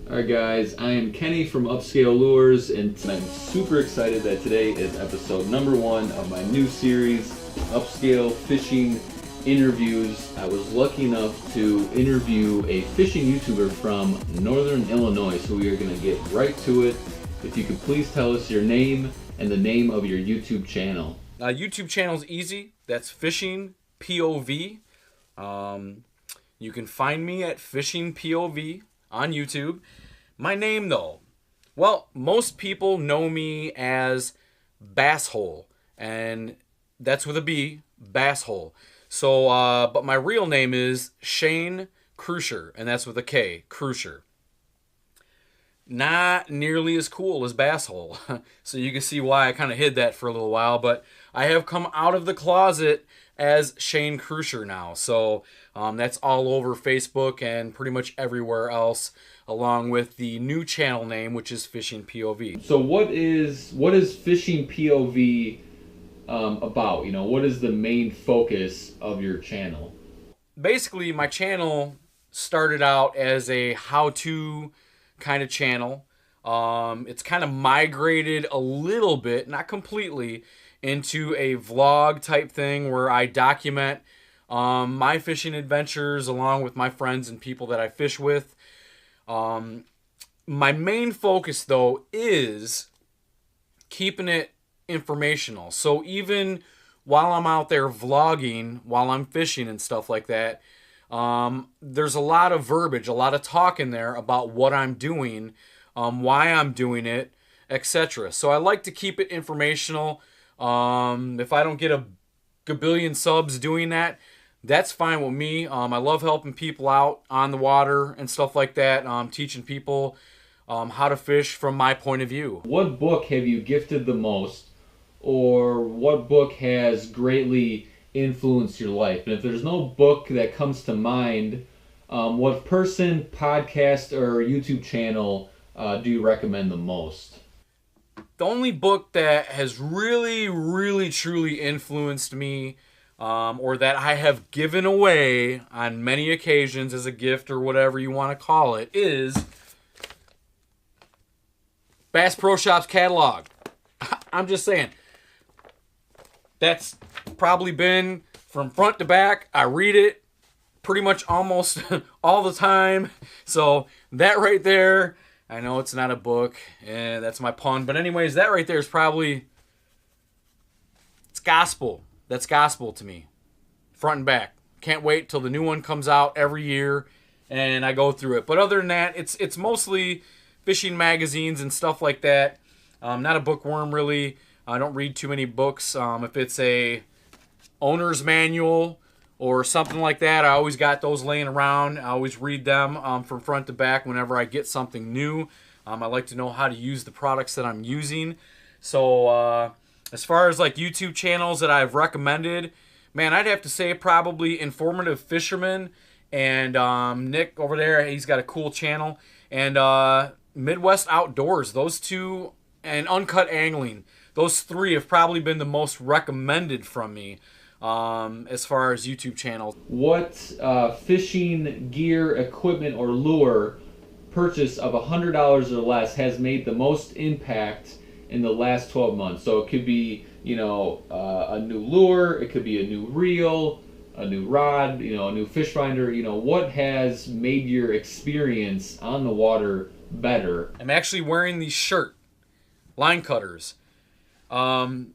Alright guys, I am Kenny from Upscale Lures, and I'm super excited that today is episode number 1 of my new series, Upscale Fishing Interviews. I was lucky enough to interview a fishing YouTuber from Northern Illinois, so we are going to get right to it. If you could please tell us your name and the name of your YouTube channel. YouTube channel is easy. That's Fishing POV. You can find me at Fishing POV on YouTube. My name, though, well, most people know me as Basshole, and that's with a B, Basshole. So, but my real name is Shane Krusher, and that's with a K, Krusher. Not nearly as cool as Basshole, so you can see why I kind of hid that for a little while, but I have come out of the closet as Shane Krusher now, so that's all over Facebook and pretty much everywhere else, along with the new channel name, which is Fishing POV. So what is Fishing POV about? You know, what is the main focus of your channel? Basically, my channel started out as a how-to kind of channel. It's kind of migrated a little bit, not completely, into a vlog type thing where I document my fishing adventures along with my friends and people that I fish with. My main focus, though, is keeping it informational. So even while I'm out there vlogging, while I'm fishing and stuff like that, there's a lot of verbiage, a lot of talk in there about what I'm doing, why I'm doing it, etc. So I like to keep it informational. If I don't get a gabillion subs doing that, that's fine with me. I love helping people out on the water and stuff like that, teaching people how to fish from my point of view. What book have you gifted the most, or what book has greatly influenced your life? And if there's no book that comes to mind, what person, podcast, or YouTube channel do you recommend the most? The only book that has really, really, truly influenced me, or that I have given away on many occasions as a gift or whatever you want to call it, is Bass Pro Shops catalog. I'm just saying. That's probably been from front to back. I read it pretty much almost all the time. So that right there, I know it's not a book, and that's my pun. But anyways, that right there is probably, it's gospel. That's gospel to me, front and back. Can't wait till the new one comes out every year, and I go through it. But other than that, it's mostly fishing magazines and stuff like that. Not a bookworm, really. I don't read too many books. If it's a owner's manual or something like that, I always got those laying around. I always read them from front to back whenever I get something new. I like to know how to use the products that I'm using. So as far as like YouTube channels that I've recommended, man, I'd have to say probably Informative Fisherman and Nick over there. He's got a cool channel. And Midwest Outdoors. Those two, and Uncut Angling. Those three have probably been the most recommended from me as far as YouTube channels. What fishing gear, equipment, or lure purchase of $100 or less has made the most impact in the last 12 months? So it could be, you know, a new lure, it could be a new reel, a new rod, you know, a new fish finder. You know, what has made your experience on the water better? I'm actually wearing the shirt, Line Cutters.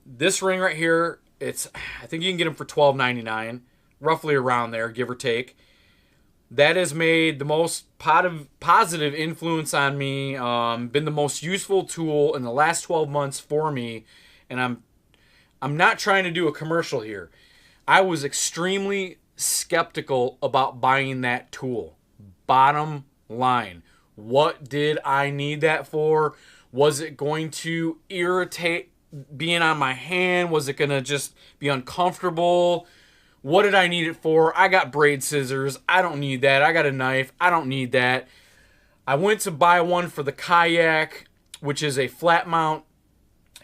This ring right here, I think you can get them for $12.99, roughly around there, give or take. That has made the most positive influence on me, been the most useful tool in the last 12 months for me, and I'm not trying to do a commercial here. I was extremely skeptical about buying that tool. Bottom line, what did I need that for? Was it going to irritate being on my hand? Was it going to just be uncomfortable? What did I need it for? I got braid scissors. I don't need that. I got a knife. I don't need that. I went to buy one for the kayak, which is a flat mount,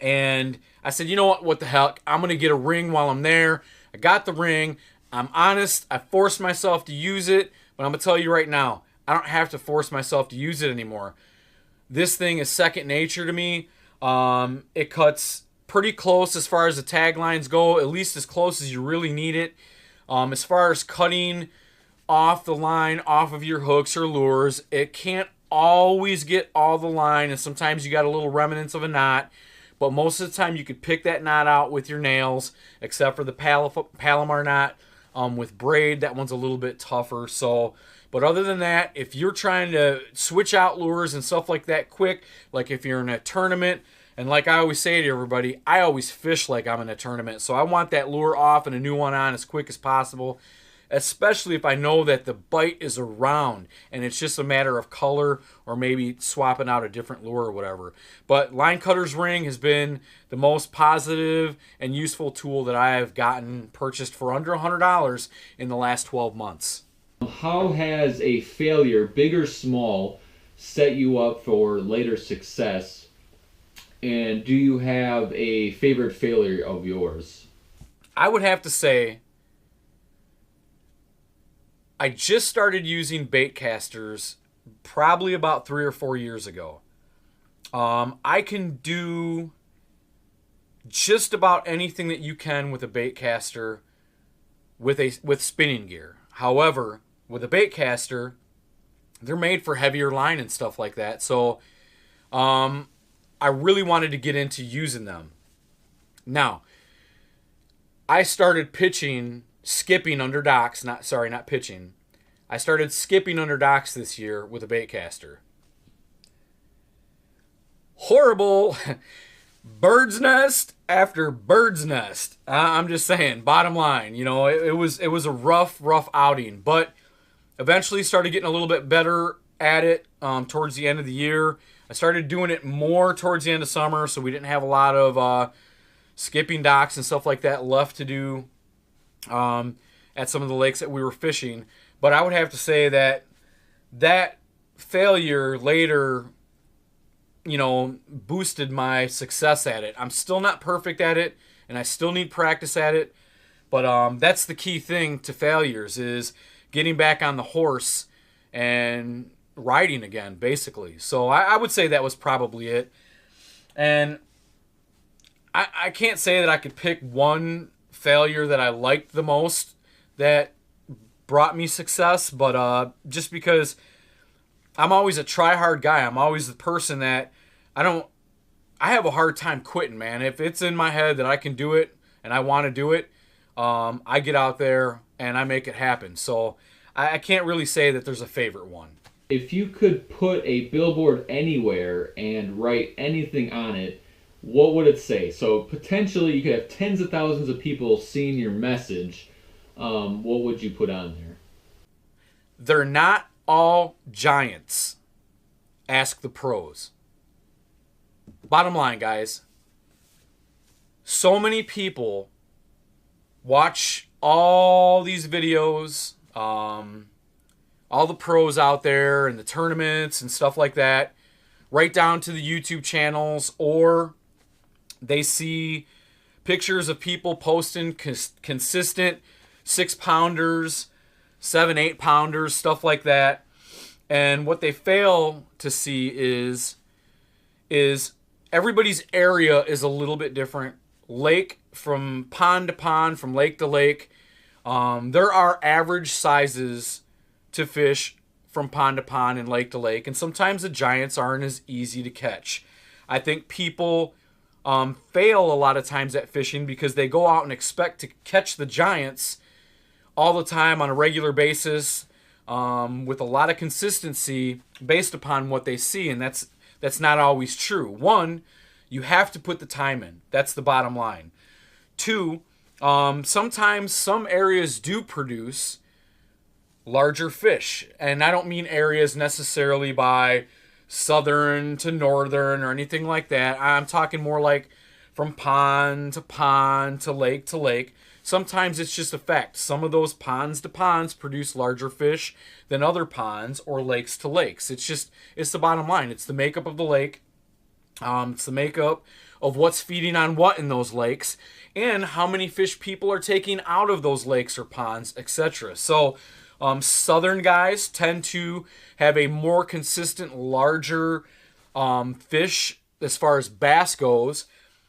and I said, you know what the heck? I'm going to get a ring while I'm there. I got the ring. I'm honest. I forced myself to use it, but I'm going to tell you right now, I don't have to force myself to use it anymore. This thing is second nature to me. It cuts pretty close as far as the tag lines go, at least as close as you really need it. As far as cutting off the line off of your hooks or lures, it can't always get all the line, and sometimes you got a little remnants of a knot, but most of the time you could pick that knot out with your nails, except for the Palomar knot with braid. That one's a little bit tougher. But other than that, if you're trying to switch out lures and stuff like that quick, like if you're in a tournament, and like I always say to everybody, I always fish like I'm in a tournament, so I want that lure off and a new one on as quick as possible, especially if I know that the bite is around and it's just a matter of color or maybe swapping out a different lure or whatever. But Line Cutter's Ring has been the most positive and useful tool that I have gotten purchased for under $100 in the last 12 months. How has a failure, big or small, set you up for later success? And do you have a favorite failure of yours? I would have to say I just started using bait casters probably about 3 or 4 years ago. I can do just about anything that you can with a bait caster with spinning gear. However, with a bait caster, they're made for heavier line and stuff like that. So I really wanted to get into using them. Now, I started skipping under docks, not pitching. I started skipping under docks this year with a bait caster. Horrible bird's nest after bird's nest. I'm just saying, bottom line, it was a rough outing, but eventually started getting a little bit better at it towards the end of the year. I started doing it more towards the end of summer, so we didn't have a lot of skipping docks and stuff like that left to do at some of the lakes that we were fishing. But I would have to say that failure later, boosted my success at it. I'm still not perfect at it, and I still need practice at it. But that's the key thing to failures, is getting back on the horse and riding again, basically. So I would say that was probably it. And I can't say that I could pick one failure that I liked the most that brought me success, but just because I'm always a try-hard guy. I'm always the person that I have a hard time quitting, man. If it's in my head that I can do it and I want to do it, I get out there and I make it happen. So I can't really say that there's a favorite one. If you could put a billboard anywhere and write anything on it, what would it say? So potentially you could have tens of thousands of people seeing your message. What would you put on there? They're not all giants. Ask the pros. Bottom line, guys. So many people watch all these videos, all the pros out there and the tournaments and stuff like that, right down to the YouTube channels, or they see pictures of people posting consistent 6-pounders, 7-8-pounders, stuff like that. And what they fail to see is everybody's area is a little bit different. Lake from pond to pond, from lake to lake. There are average sizes to fish from pond to pond and lake to lake, and sometimes the giants aren't as easy to catch. I think people fail a lot of times at fishing because they go out and expect to catch the giants all the time on a regular basis with a lot of consistency based upon what they see, and that's not always true. One, you have to put the time in. That's the bottom line. Two, sometimes some areas do produce larger fish, and I don't mean areas necessarily by southern to northern or anything like that. I'm talking more like from pond to lake to lake. Sometimes it's just a fact. Some of those ponds to ponds produce larger fish than other ponds or lakes to lakes. It's the bottom line. It's the makeup of the lake. It's the makeup of what's feeding on what in those lakes and how many fish people are taking out of those lakes or ponds, etc. So Southern guys tend to have a more consistent, larger fish as far as bass goes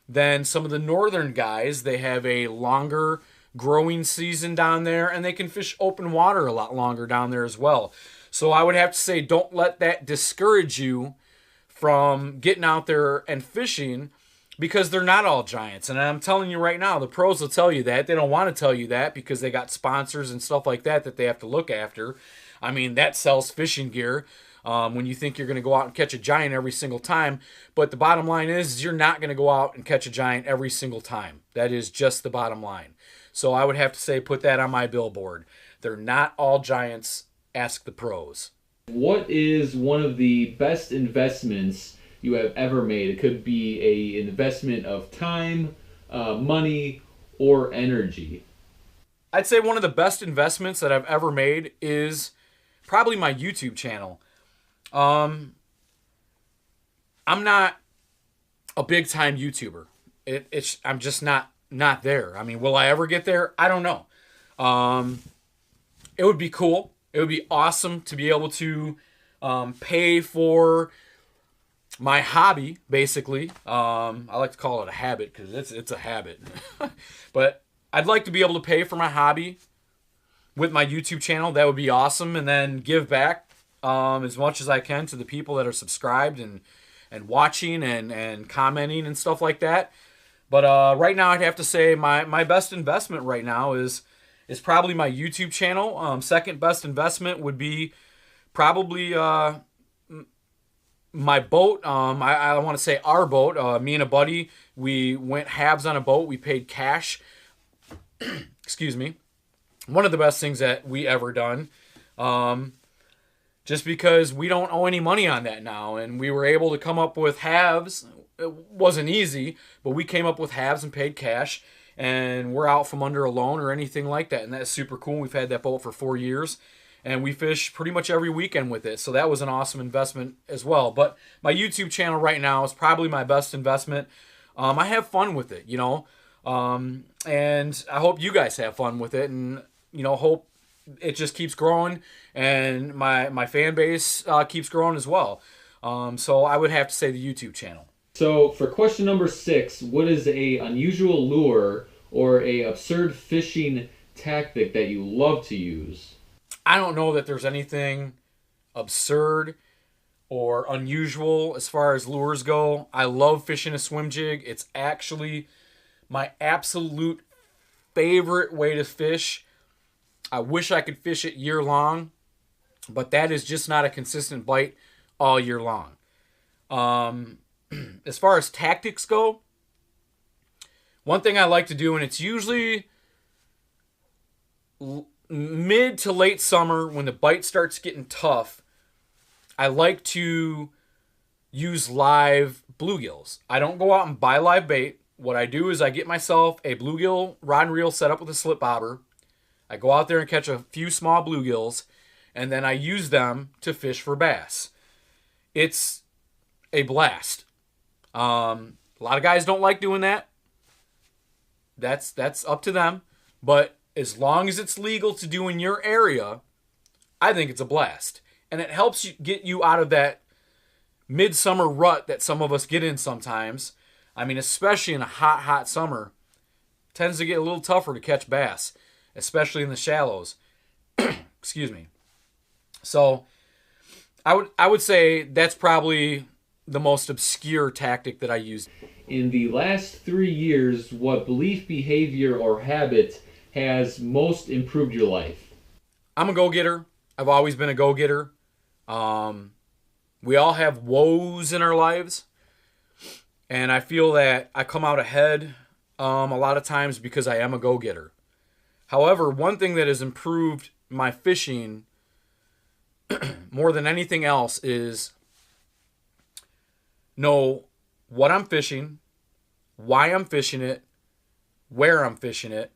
than some of the northern guys. They have a longer growing season down there, and they can fish open water a lot longer down there as well. So I would have to say, don't let that discourage you from getting out there and fishing, because they're not all giants. And I'm telling you right now, the pros will tell you that. They don't want to tell you that because they got sponsors and stuff like that that they have to look after. I mean, that sells fishing gear when you think you're going to go out and catch a giant every single time. But the bottom line is you're not going to go out and catch a giant every single time. That is just the bottom line. So I would have to say, put that on my billboard. They're not all giants. Ask the pros. What is one of the best investments you have ever made? It could be an investment of time, money, or energy. I'd say one of the best investments that I've ever made is probably my YouTube channel. I'm not a big time YouTuber. I'm just not there. I mean, will I ever get there? I don't know. It would be cool. It would be awesome to be able to pay for my hobby, basically. I like to call it a habit because it's a habit. But I'd like to be able to pay for my hobby with my YouTube channel. That would be awesome. And then give back as much as I can to the people that are subscribed and watching and commenting and stuff like that. But right now I'd have to say my best investment right now is probably my YouTube channel. Second best investment would be probably my boat. I want to say our boat. Me and a buddy, we went halves on a boat. We paid cash. Excuse me. One of the best things that we ever done. Just because we don't owe any money on that now. And we were able to come up with halves. It wasn't easy, but we came up with halves and paid cash. And we're out from under a loan or anything like that. And that's super cool. We've had that boat for 4 years. And we fish pretty much every weekend with it. So that was an awesome investment as well. But my YouTube channel right now is probably my best investment. I have fun with it, you know. And I hope you guys have fun with it. And, you know, hope it just keeps growing. And my fan base keeps growing as well. So I would have to say the YouTube channel. So for question number 6, what is a unusual lure or a absurd fishing tactic that you love to use? I don't know that there's anything absurd or unusual as far as lures go. I love fishing a swim jig. It's actually my absolute favorite way to fish. I wish I could fish it year long, but that is just not a consistent bite all year long. As far as tactics go, one thing I like to do, and it's usually mid to late summer when the bite starts getting tough, I like to use live bluegills. I don't go out and buy live bait. What I do is I get myself a bluegill rod and reel set up with a slip bobber. I go out there and catch a few small bluegills, and then I use them to fish for bass. It's a blast. A lot of guys don't like doing that. That's up to them. But as long as it's legal to do in your area, I think it's a blast. And it helps you get you out of that midsummer rut that some of us get in sometimes. I mean, especially in a hot, hot summer, it tends to get a little tougher to catch bass, especially in the shallows. Excuse me. So I would say that's probably the most obscure tactic that I use. In the last 3 years, what belief, behavior, or habit has most improved your life? I'm a go-getter. I've always been a go-getter. We all have woes in our lives. And I feel that I come out ahead a lot of times because I am a go-getter. However, one thing that has improved my fishing more than anything else is know what I'm fishing, why I'm fishing it, where I'm fishing it.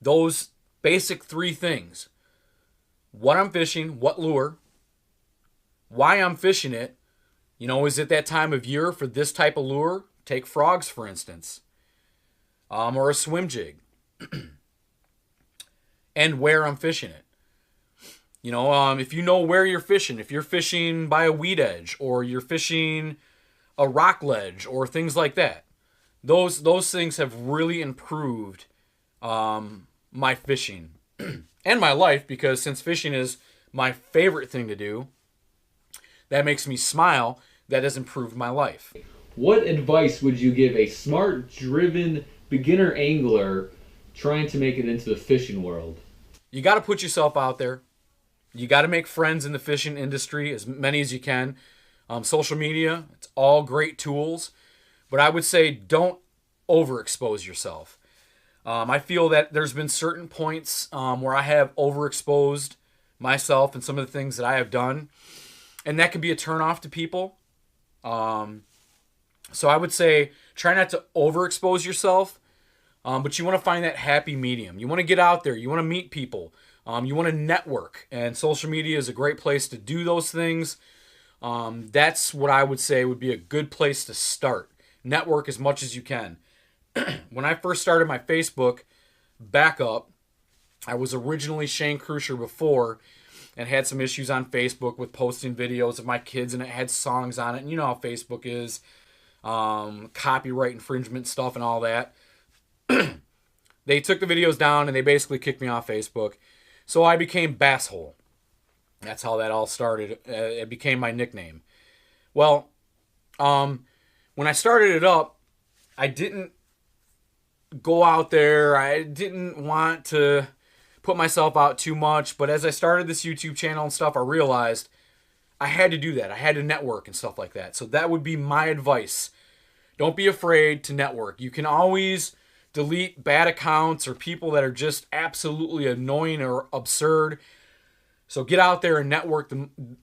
Those basic 3 things. What I'm fishing, what lure, why I'm fishing it. You know, is it that time of year for this type of lure? Take frogs, for instance, or a swim jig. and where I'm fishing it. You know, if you know where you're fishing, if you're fishing by a weed edge or you're fishing a rock ledge or things like that, those things have really improved my fishing and my life, because since fishing is my favorite thing to do, that makes me smile. That has improved my life. What advice would you give a smart, driven beginner angler trying to make it into the fishing world? You got to put yourself out there. You got to make friends in the fishing industry, as many as you can. Social media, it's all great tools, but I would say don't overexpose yourself. I feel that there's been certain points where I have overexposed myself and some of the things that I have done, and that can be a turnoff to people. So I would say try not to overexpose yourself, but you want to find that happy medium. You want to get out there. You want to meet people. You want to network, and social media is a great place to do those things. That's what I would say would be a good place to start. Network as much as you can. When I first started my Facebook backup, I was originally Shane Crucier before and had some issues on Facebook with posting videos of my kids, and it had songs on it. And you know how Facebook is, copyright infringement stuff and all that. They took the videos down and they basically kicked me off Facebook. So I became Basshole. That's how that all started. It became my nickname. Well, when I started it up, I didn't go out there. I didn't want to put myself out too much. But as I started this YouTube channel and stuff, I realized I had to do that. I had to network and stuff like that. So that would be my advice. Don't be afraid to network. You can always delete bad accounts or people that are just absolutely annoying or absurd. So get out there and network them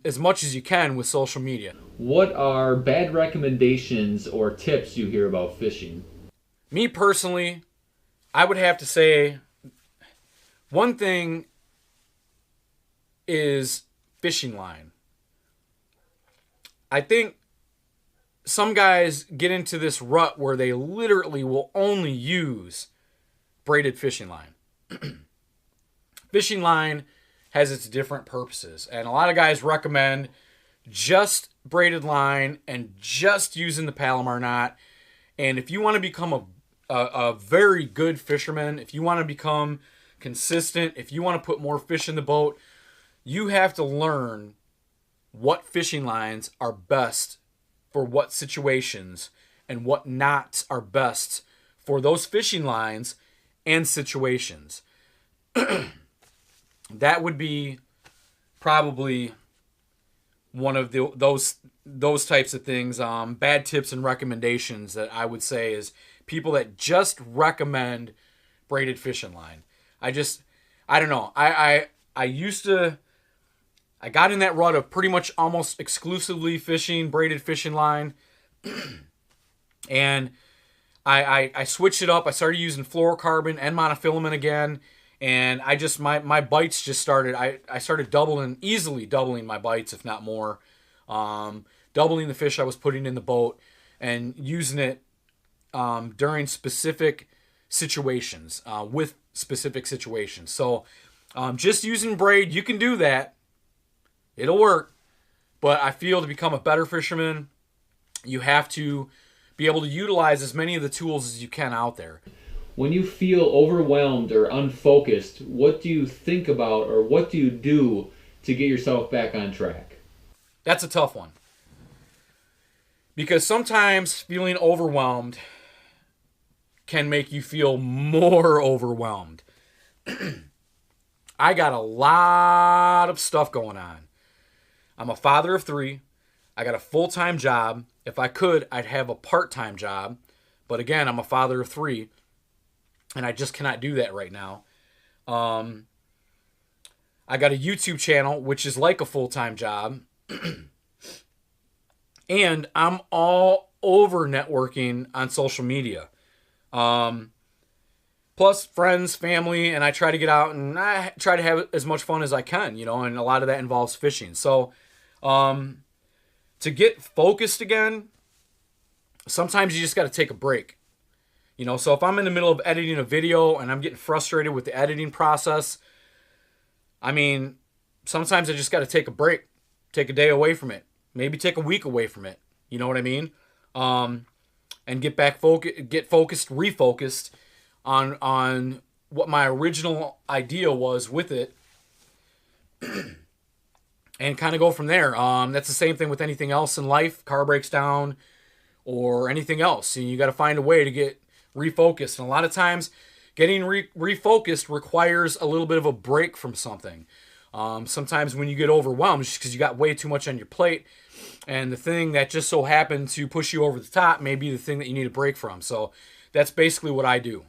as much as you can with social media. What are bad recommendations or tips you hear about fishing? Me personally, I would have to say one thing is fishing line. I think some guys get into this rut where they literally will only use braided fishing line. Fishing line has its different purposes, and a lot of guys recommend just braided line and just using the Palomar knot. And if you want to become a very good fisherman, if you want to become consistent, if you want to put more fish in the boat, you have to learn what fishing lines are best for what situations and what knots are best for those fishing lines and situations. That would be probably one of those types of things. Bad tips and recommendations that I would say is people that just recommend braided fishing line. I don't know. I got in that rut of pretty much almost exclusively fishing braided fishing line. And I switched it up. I started using fluorocarbon and monofilament again. And my bites just started, I started easily doubling my bites, if not more. Doubling the fish I was putting in the boat and using it during specific situations, with specific situations. So just using braid, you can do that. It'll work. But I feel to become a better fisherman, you have to be able to utilize as many of the tools as you can out there. When you feel overwhelmed or unfocused, what do you think about or what do you do to get yourself back on track? That's a tough one. Because sometimes feeling overwhelmed can make you feel more overwhelmed. I got a lot of stuff going on. I'm a father of 3. I got a full-time job. If I could, I'd have a part-time job. But again, I'm a father of 3. And I just cannot do that right now. I got a YouTube channel, which is like a full-time job. And I'm all over networking on social media. Plus friends, family, and I try to get out and I try to have as much fun as I can, and a lot of that involves fishing. So to get focused again, sometimes you just got to take a break. So if I'm in the middle of editing a video and I'm getting frustrated with the editing process, I mean, sometimes I just got to take a break, take a day away from it, maybe take a week away from it. You know what I mean? And get focused, refocused on what my original idea was with it, and kind of go from there. That's the same thing with anything else in life. Car breaks down or anything else, and you got to find a way to get refocused. And a lot of times, getting refocused requires a little bit of a break from something. Sometimes when you get overwhelmed, just because you got way too much on your plate, and the thing that just so happened to push you over the top may be the thing that you need a break from. So that's basically what I do.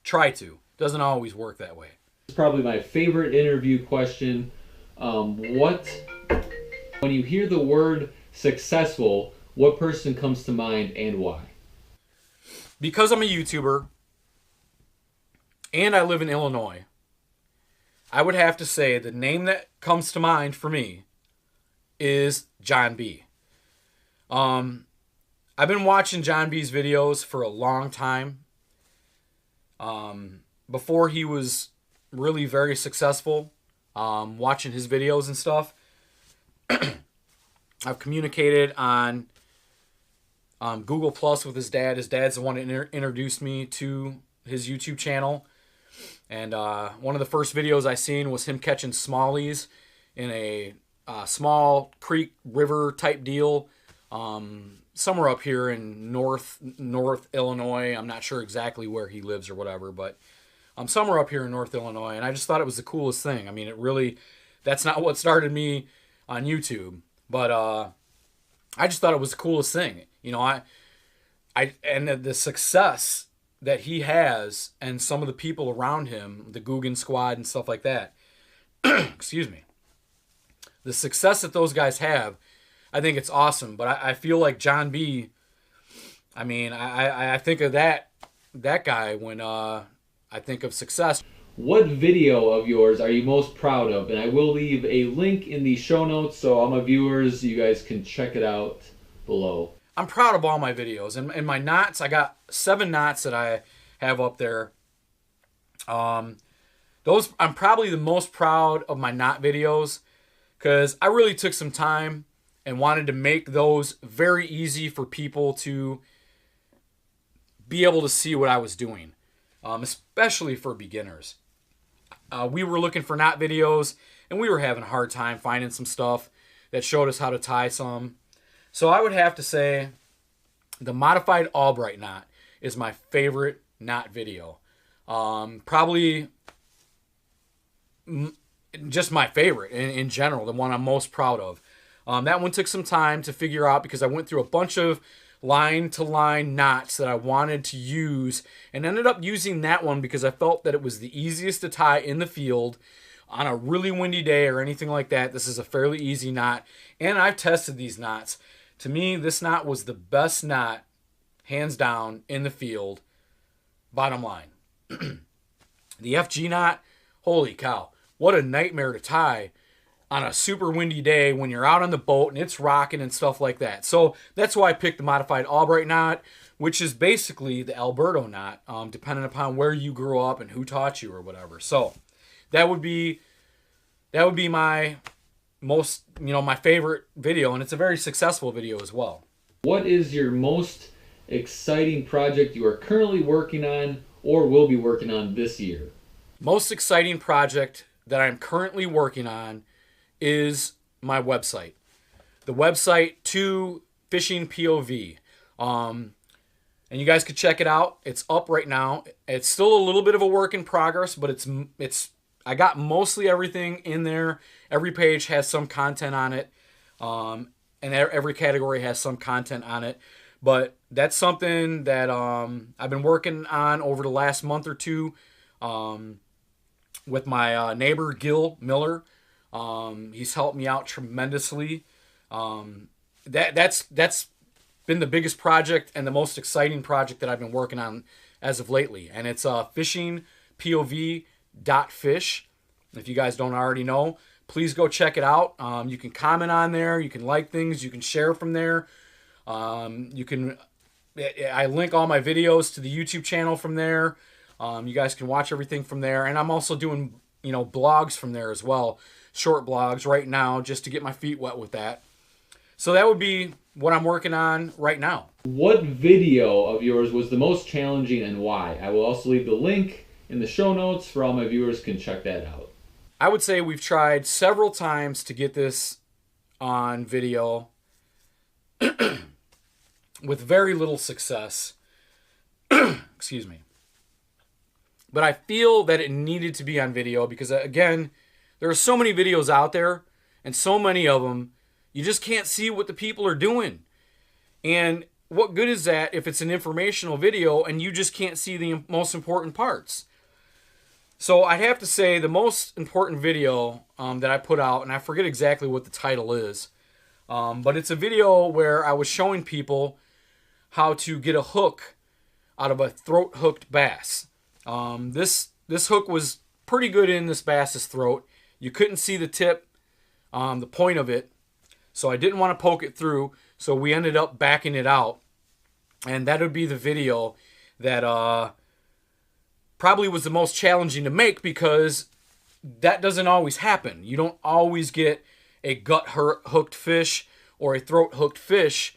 Try to. Doesn't always work that way. It's probably my favorite interview question. When you hear the word successful, what person comes to mind and why? Because I'm a YouTuber and I live in Illinois, I would have to say the name that comes to mind for me is John B. I've been watching John B's videos for a long time. Before he was really very successful, watching his videos and stuff. I've communicated on Google Plus with his dad. His dad's the one that introduced me to his YouTube channel. And one of the first videos I seen was him catching smallies in a small creek river type deal, somewhere up here in North Illinois. I'm not sure exactly where he lives or whatever, but somewhere up here in North Illinois. And I just thought it was the coolest thing. I mean, that's not what started me on YouTube, but I just thought it was the coolest thing. And the success that he has and some of the people around him, the Guggen Squad and stuff like that, excuse me, the success that those guys have, I think it's awesome. But I feel like John B, I mean, I think of that guy when I think of success. What video of yours are you most proud of? And I will leave a link in the show notes so all my viewers, you guys can check it out below. I'm proud of all my videos. And my knots, I got 7 knots that I have up there. I'm probably the most proud of my knot videos because I really took some time and wanted to make those very easy for people to be able to see what I was doing, especially for beginners. We were looking for knot videos, and we were having a hard time finding some stuff that showed us how to tie some. So I would have to say the modified Albright knot is my favorite knot video. Probably just my favorite in general, the one I'm most proud of. That one took some time to figure out because I went through a bunch of line-to-line knots that I wanted to use and ended up using that one because I felt that it was the easiest to tie in the field on a really windy day or anything like that. This is a fairly easy knot, and I've tested these knots. To me, this knot was the best knot, hands down, in the field, bottom line. The FG knot, holy cow, what a nightmare to tie on a super windy day when you're out on the boat and it's rocking and stuff like that. So that's why I picked the modified Albright knot, which is basically the Alberto knot, depending upon where you grew up and who taught you or whatever. So that would be my most, my favorite video, and it's a very successful video as well. What is your most exciting project you are currently working on or will be working on this year? Most exciting project that I'm currently working on is my website. The website to Fishing POV. And you guys could check it out. It's up right now. It's still a little bit of a work in progress, but it's I got mostly everything in there. Every page has some content on it. And every category has some content on it. But that's something that I've been working on over the last month or two with my neighbor, Gil Miller. He's helped me out tremendously. That's been the biggest project and the most exciting project that I've been working on as of lately. And it's fishingpov.fish. If you guys don't already know, please go check it out. You can comment on there. You can like things. You can share from there. You can I link all my videos to the YouTube channel from there. You guys can watch everything from there. And I'm also doing, blogs from there as well. Short blogs right now just to get my feet wet with that. So that would be what I'm working on right now. What video of yours was the most challenging and why? I will also leave the link in the show notes for all my viewers can check that out. I would say we've tried several times to get this on video with very little success. Excuse me. But I feel that it needed to be on video because, again, there are so many videos out there and so many of them, you just can't see what the people are doing. And what good is that if it's an informational video and you just can't see the most important parts? So I'd have to say the most important video that I put out, and I forget exactly what the title is, but it's a video where I was showing people how to get a hook out of a throat-hooked bass. This hook was pretty good in this bass's throat. You couldn't see the tip, the point of it, so I didn't want to poke it through, so we ended up backing it out. And that would be the video that probably was the most challenging to make because that doesn't always happen. You don't always get a gut-hooked fish or a throat-hooked fish.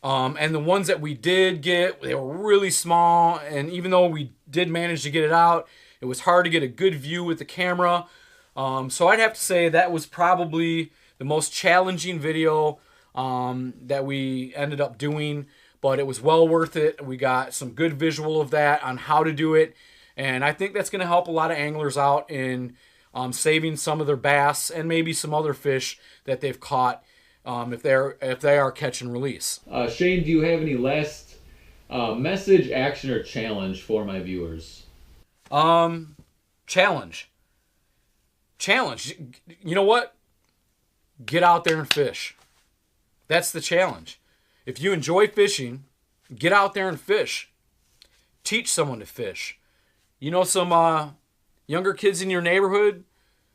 And the ones that we did get, they were really small. And even though we did manage to get it out, it was hard to get a good view with the camera. So I'd have to say that was probably the most challenging video that we ended up doing. But it was well worth it. We got some good visual of that on how to do it. And I think that's going to help a lot of anglers out in saving some of their bass and maybe some other fish that they've caught if they are catch and release. Shane, do you have any last message, action, or challenge for my viewers? Challenge. You know what? Get out there and fish. That's the challenge. If you enjoy fishing, get out there and fish. Teach someone to fish. You know, some younger kids in your neighborhood,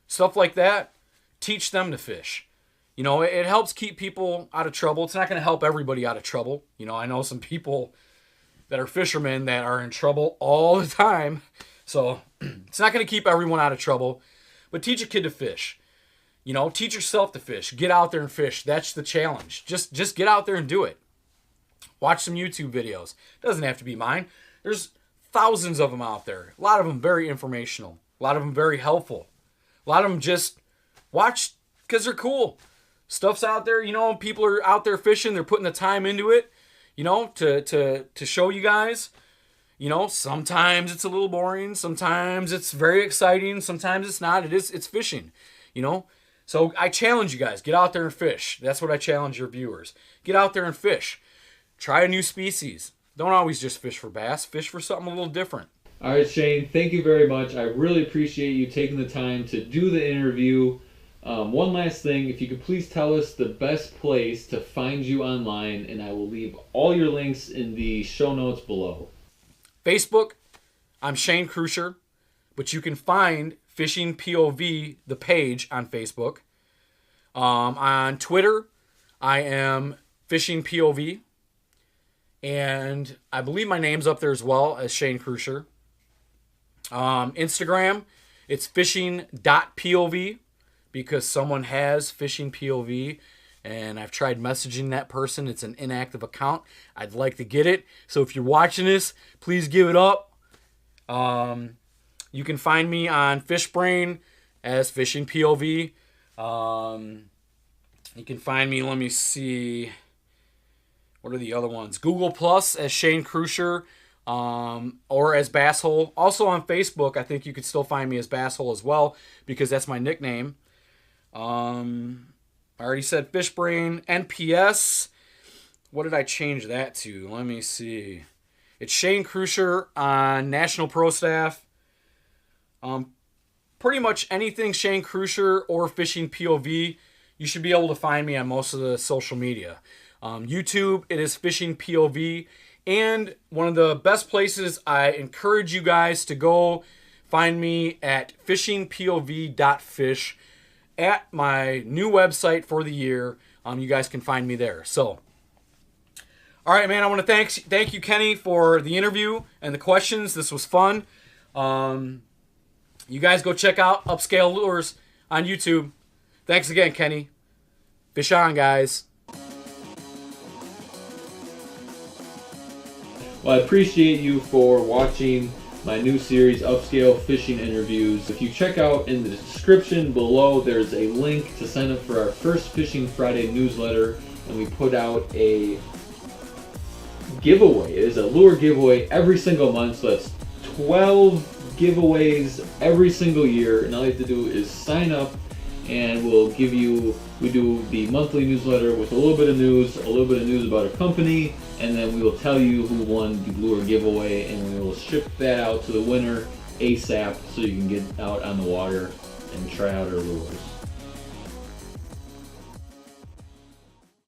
stuff like that, teach them to fish. You know, it helps keep people out of trouble. It's not going to help everybody out of trouble. You know, I know some people that are fishermen that are in trouble all the time. So it's not going to keep everyone out of trouble. But teach a kid to fish. You know, teach yourself to fish. Get out there and fish. That's the challenge. Just get out there and do it. Watch some YouTube videos. It doesn't have to be mine. There's thousands of them out there. A lot of them very informational. A lot of them very helpful. A lot of them just watch because they're cool. Stuff's out there, you know, people are out there fishing. They're putting the time into it, you know, to show you guys. You know, sometimes it's a little boring. Sometimes it's very exciting. Sometimes it's not. It's fishing, you know. So I challenge you guys. Get out there and fish. That's what I challenge your viewers. Get out there and fish. Try a new species. Don't always just fish for bass. Fish for something a little different. All right, Shane, thank you very much. I really appreciate you taking the time to do the interview. One last thing, if you could please tell us the best place to find you online, and I will leave all your links in the show notes below. Facebook, I'm Shane Krusher, but you can find Fishing POV, the page on Facebook. On Twitter, I am Fishing POV. And I believe my name's up there as well as Shane Krusher. Instagram, it's fishing.pov because someone has Fishing POV and I've tried messaging that person. It's an inactive account. I'd like to get it. So if you're watching this, please give it up. You can find me on Fishbrain as Fishing POV. You can find me, let me see... What are the other ones? Google Plus as Shane Krusher or as Basshole. Also on Facebook, I think you could still find me as Basshole as well because that's my nickname. I already said Fishbrain. NPS. What did I change that to? Let me see. It's Shane Krusher on National Pro Staff. Pretty much anything Shane Krusher or Fishing POV, you should be able to find me on most of the social media. YouTube, it is Fishing POV. And one of the best places I encourage you guys to go find me at fishingpov.fish at my new website for the year. You guys can find me there. So, All right, man. I want to thank you, Kenny, for the interview and the questions. This was fun. You guys go check out Upscale Lures on YouTube. Thanks again, Kenny. Fish on, guys. Well, I appreciate you for watching my new series, Upscale Fishing Interviews. If you check out in the description below, there's a link to sign up for our first Fishing Friday newsletter, and we put out a giveaway. It is a lure giveaway every single month, so that's 12 giveaways every single year, and all you have to do is sign up, and we do the monthly newsletter with a little bit of news about a company, and then we will tell you who won the lure giveaway, and we will ship that out to the winner ASAP so you can get out on the water and try out our lures.